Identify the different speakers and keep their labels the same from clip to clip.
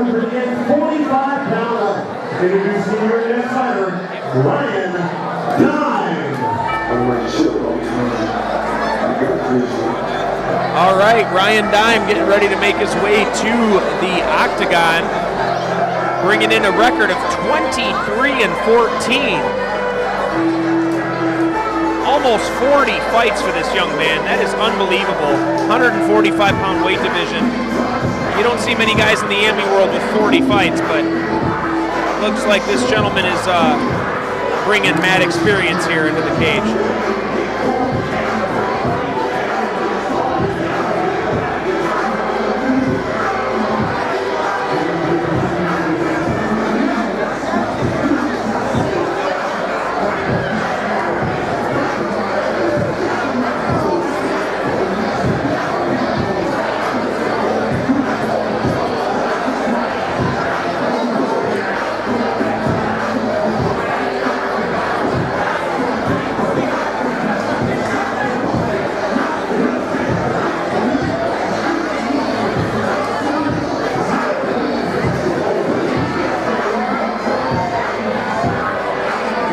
Speaker 1: 145-pounder. Introducing your next fighter, Ryan Dime.
Speaker 2: All right, Ryan Dime getting ready to make his way to the octagon, bringing in a record of 23-14. Almost 40 fights for this young man. That is unbelievable. 145-pound weight division. You don't see many guys in the AMI world with 40 fights, but looks like this gentleman is bringing mad experience here into the cage.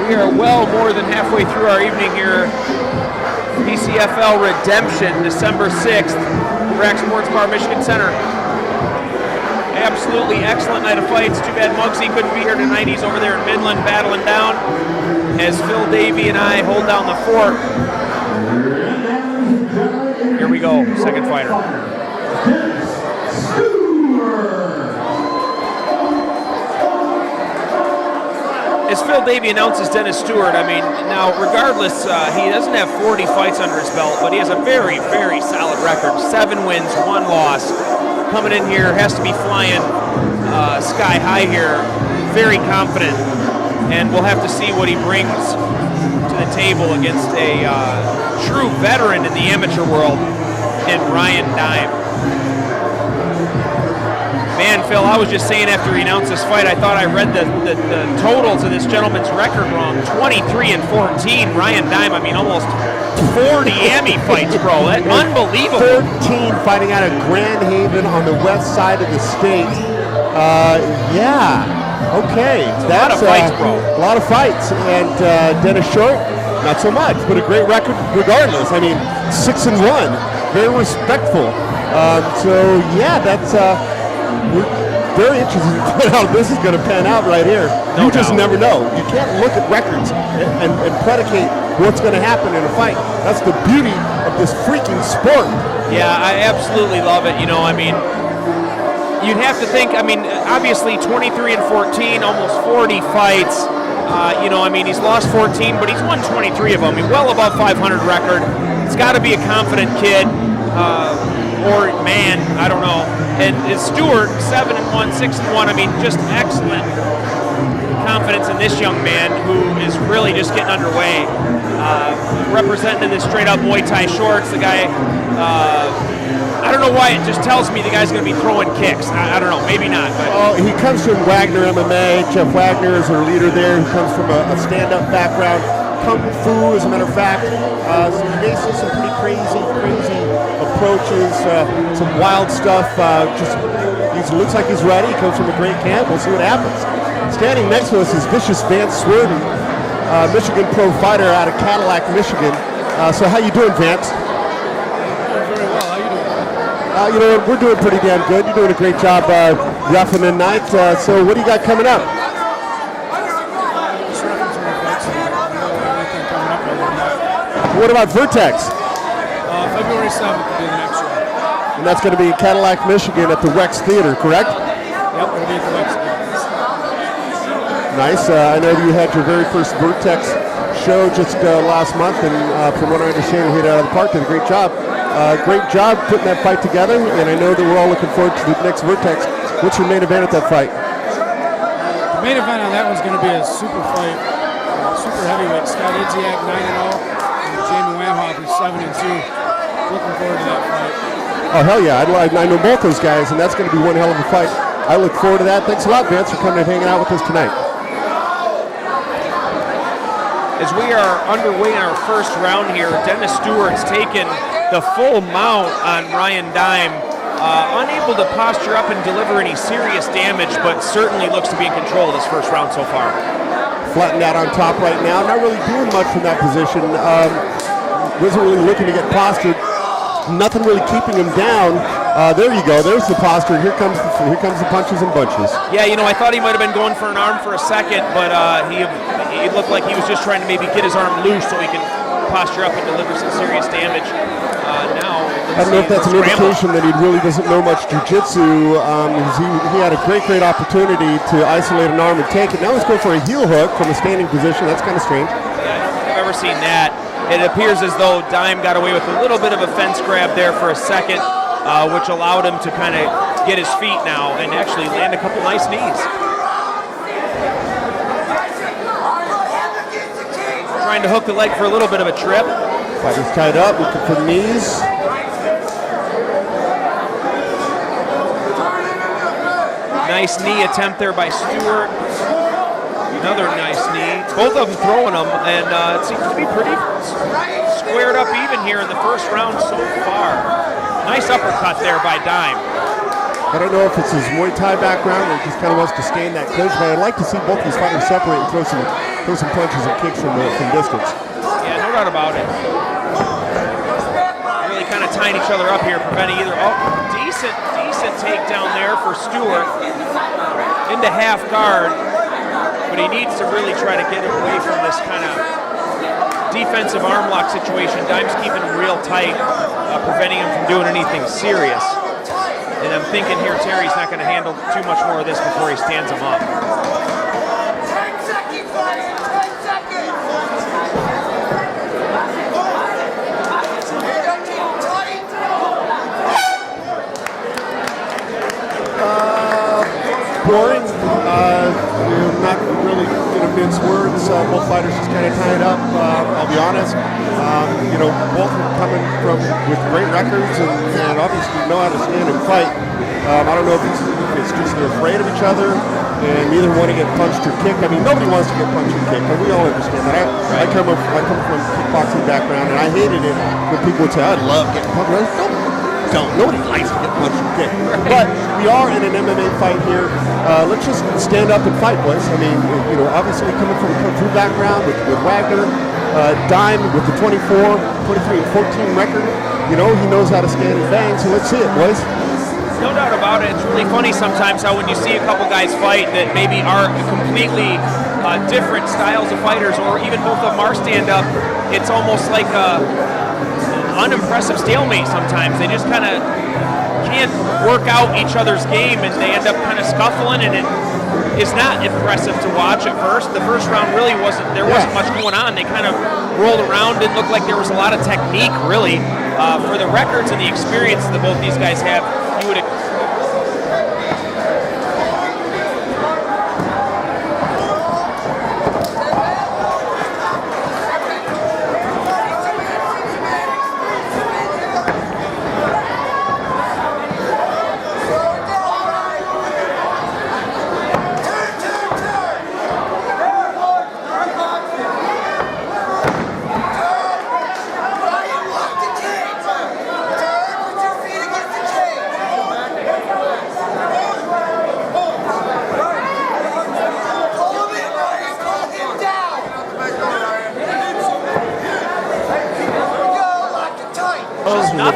Speaker 2: We are well more than halfway through our evening here. PCFL Redemption, December 6th, Rack Sports Bar, Michigan Center. Absolutely excellent night of fights. Too bad Muggsy couldn't be here tonight. He's over there in Midland battling down as Phil Davey and I hold down the fort. Here we go, second fighter. As Phil Davey announces Dennis Stewart, I mean, now regardless, he doesn't have 40 fights under his belt, but he has a very, very solid record. 7 wins, 1 loss. Coming in here, has to be flying sky high here. Very confident, and we'll have to see what he brings to the table against a true veteran in the amateur world in Ryan Dime. Man, Phil, I was just saying after he announced this fight, I thought I read the totals of this gentleman's record wrong. 23-14, Ryan Dime, I mean, almost 40 AMI fights, bro. That's unbelievable.
Speaker 3: 13 fighting out of Grand Haven on the west side of the state. Yeah, okay.
Speaker 2: That's a lot of fights, bro.
Speaker 3: A lot of fights. And Dennis Short, not so much, but a great record regardless. I mean, 6-1, very respectful. So, yeah, that's... we're very interested in how this is going to pan out right here. You just never know. You can't look at records and predicate what's going to happen in a fight. That's the beauty of this freaking sport.
Speaker 2: Yeah, I absolutely love it. You know, I mean, you'd have to think, I mean, obviously 23-14, almost 40 fights. You know, I mean, he's lost 14, but he's won 23 of them. I mean, well above 500 record. It's got to be a confident kid. Or man, I don't know. And Stewart, 7-1, 6-1. I mean, just excellent confidence in this young man who is really just getting underway. Representing the straight up Muay Thai shorts, the guy, I don't know why it just tells me the guy's going to be throwing kicks. I don't know, maybe not. But.
Speaker 3: Oh, he comes from Wagner MMA. Jeff Wagner is our leader there. He comes from a stand-up background. Kung Fu, as a matter of fact. So you may see some pretty crazy approaches, some wild stuff. He looks like he's ready. He comes from a great camp. We'll see what happens. Standing next to us is Vicious Vance Swervey, Michigan pro fighter out of Cadillac, Michigan. So how you doing, Vance?
Speaker 4: Very well. How you doing?
Speaker 3: You know, we're doing pretty damn good. You're doing a great job roughing the night. So what do you got coming up? What about Vertex?
Speaker 4: February 7th will be the next show.
Speaker 3: And that's going to be in Cadillac, Michigan at the Wex Theater, correct?
Speaker 4: Yep, it'll be at the Wex Theater.
Speaker 3: Nice. I know you had your very first Vertex show just last month, and from what I understand, you hit it out of the park. Did a great job. Great job putting that fight together, and I know that we're all looking forward to the next Vertex. What's your main event at that fight?
Speaker 4: The main event on that one's going to be a super fight, super heavyweight. Scott Idziak, 9-0. Jamie Wamhoff is 7-2. Looking forward to that fight.
Speaker 3: Oh, hell yeah. I know both those guys, and that's going to be one hell of a fight. I look forward to that. Thanks a lot, Vance, for coming and hanging out with us tonight.
Speaker 2: As we are underway in our first round here, Dennis Stewart's taken the full mount on Ryan Dime. unable to posture up and deliver any serious damage, but certainly looks to be in control of this first round so far.
Speaker 3: Flattened out on top right now, not really doing much from that position. Wasn't really looking to get postured. Nothing really keeping him down. There you go. There's the posture. Here comes the punches and bunches.
Speaker 2: Yeah, you know, I thought he might have been going for an arm for a second, but he looked like he was just trying to maybe get his arm loose so he can posture up and deliver some serious damage. Now,
Speaker 3: I don't know if that's an indication that he really doesn't know much jiu-jitsu. He had a great opportunity to isolate an arm and take it. Now he's going for a heel hook from a standing position. That's kind of strange.
Speaker 2: Yeah, I don't think I've ever seen that. It appears as though Dime got away with a little bit of a fence grab there for a second, which allowed him to kind of get his feet now and actually land a couple nice knees. Trying to hook the leg for a little bit of a trip.
Speaker 3: Fighter's tied up, looking for the knees.
Speaker 2: Nice knee attempt there by Stewart. Another nice knee. Both of them throwing them, and it seems to be pretty squared up even here in the first round so far. Nice uppercut there by Dime.
Speaker 3: I don't know if it's his Muay Thai background or just kind of wants to stay in that clinch, but I'd like to see both these fighters separate and throw some punches and kicks from distance.
Speaker 2: Yeah, no doubt about it. Really kind of tying each other up here, preventing either. Oh, decent takedown there for Stewart into half guard, but he needs to really try to get away from this kind of defensive arm lock situation. Dime's keeping him real tight, preventing him from doing anything serious. And I'm thinking here Terry's not going to handle too much more of this before he stands him up.
Speaker 3: Boring. Not really going to mince words. Both fighters just kind of tied up. I'll be honest. Both are coming with great records and obviously know how to stand and fight. I don't know if it's just they're afraid of each other and neither want to get punched or kicked. I mean, nobody wants to get punched or kicked, but we all understand that. I come from a kickboxing background, and I hated it when people would say, "I love getting punched." Don't. Nobody likes to get punched and kicked. But we are in an MMA fight here. Let's just stand up and fight, boys. I mean, obviously coming from a Kung Fu background with Wagner, Dime with the 24, 23, and 14 record. He knows how to stand and bang, so let's see it, boys.
Speaker 2: No doubt about it. It's really funny sometimes how when you see a couple guys fight that maybe are completely different styles of fighters, or even both of them are stand-up, it's almost like a unimpressive stalemate sometimes. They just kind of can't work out each other's game, and they end up kind of scuffling, and it is not impressive to watch at first. The first round really wasn't much going on. They kind of rolled around. Didn't look like there was a lot of technique, really. For the records and the experience that both these guys have, you would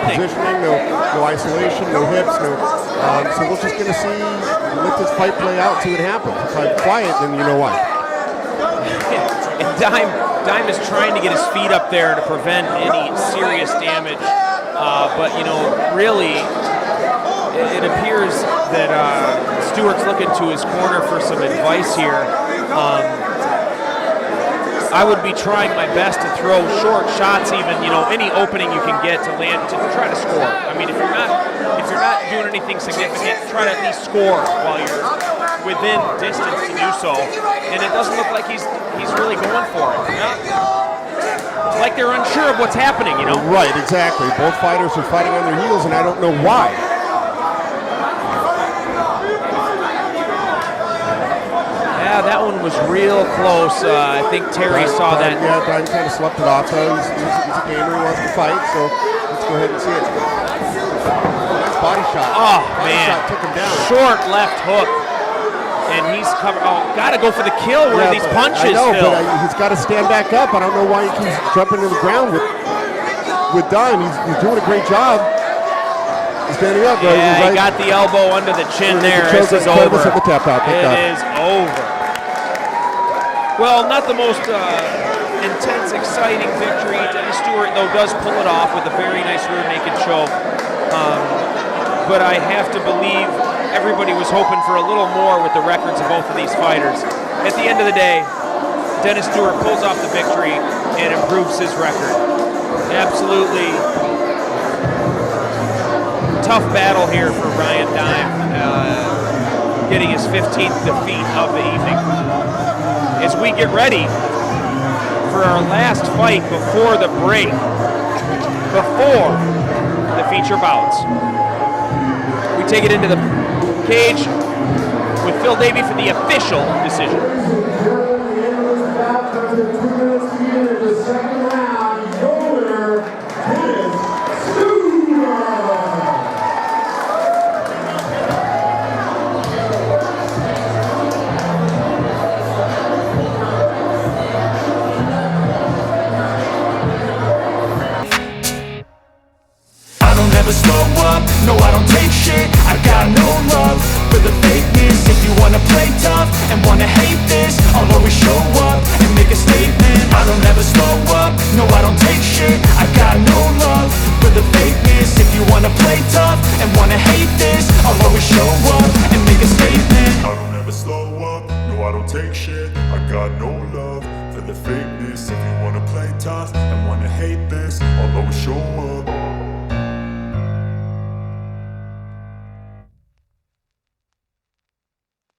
Speaker 3: Positioning, no isolation, no hips, so we're just going to let this fight play out, see what happens. If I'm quiet, then you know why.
Speaker 2: And Dime is trying to get his feet up there to prevent any serious damage, but really, it appears that Stewart's looking to his corner for some advice here. I would be trying my best to throw short shots, even any opening you can get to land to try to score. I mean, if you're not doing anything significant, try to at least score while you're within distance to do so. And it doesn't look like he's really going for it. It's like they're unsure of what's happening.
Speaker 3: Right, exactly. Both fighters are fighting on their heels, and I don't know why.
Speaker 2: Yeah, that one was real close. I think Terry saw that.
Speaker 3: Yeah, Dime kind of slept it off. So he's a gamer. He wants to fight. So let's go ahead and see it. Nice body shot.
Speaker 2: Oh,
Speaker 3: Body
Speaker 2: man.
Speaker 3: shot took him down.
Speaker 2: Short left hook. And he's covered. Oh, got to go for the kill. Where are these
Speaker 3: but
Speaker 2: punches,
Speaker 3: I know,
Speaker 2: Phil?
Speaker 3: but he's got to stand back up. I don't know why he keeps jumping to the ground with Dunn. He's doing a great job. He's standing up.
Speaker 2: Yeah, he got the elbow under the chin there. This is over.
Speaker 3: The tap out. Thank God.
Speaker 2: It is over. Well, not the most intense, exciting victory. Dennis Stewart, though, does pull it off with a very nice rear naked choke. But I have to believe everybody was hoping for a little more with the records of both of these fighters. At the end of the day, Dennis Stewart pulls off the victory and improves his record. Absolutely tough battle here for Ryan Dime, getting his 15th defeat of the evening. As we get ready for our last fight before the break, before the feature bouts, we take it into the cage with Phil Davey for the official decision.
Speaker 5: Slow up, no I don't take shit. I got no love for the fakeness. If you wanna play tough and wanna hate this, I'll always show up and make a statement. I don't ever slow up, no I don't take shit. I got no love for the fakeness. If you wanna play tough and wanna hate this, I'll always show up and make a statement.
Speaker 6: I don't ever slow up, no I don't take shit. I got no love for the fakeness. If you wanna play tough and wanna hate this, I'll always show up.